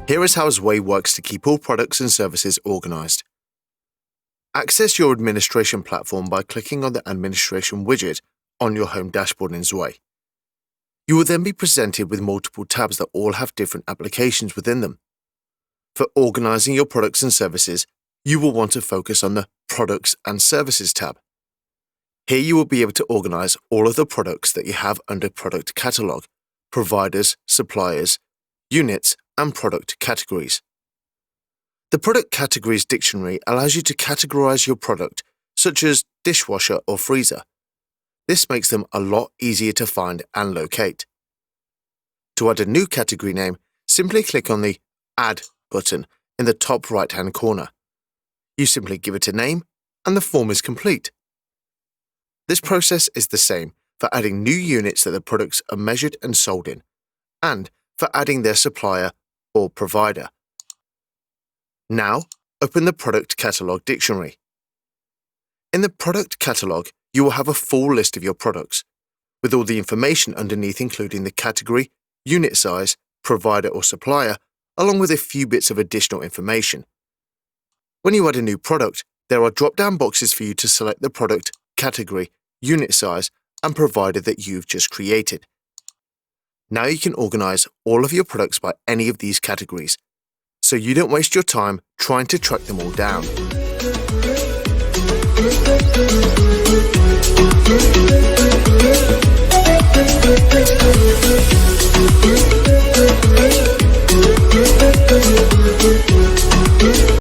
Here is how Zway works to keep all products and services organized. Access your administration platform by clicking on the Administration widget on your home dashboard in Zway. You will then be presented with multiple tabs that all have different applications within them. For organizing your products and services, you will want to focus on the Products and Services tab. Here you will be able to organize all of the products that you have under Product Catalog, Providers, Suppliers, Units, and Product Categories. The Product Categories dictionary allows you to categorize your product, such as dishwasher or freezer. This makes them a lot easier to find and locate. To add a new category name, simply click on the Add button in the top right-hand corner. You simply give it a name, and the form is complete. This process is the same for adding new units that the products are measured and sold in, and for adding their supplier or provider. Now, open the Product Catalog dictionary. In the Product Catalog, you will have a full list of your products, with all the information underneath including the category, unit size, provider or supplier, along with a few bits of additional information. When you add a new product, there are drop-down boxes for you to select the product, category, unit size, and provider that you've just created. Now you can organize all of your products by any of these categories, so you don't waste your time trying to track them all down.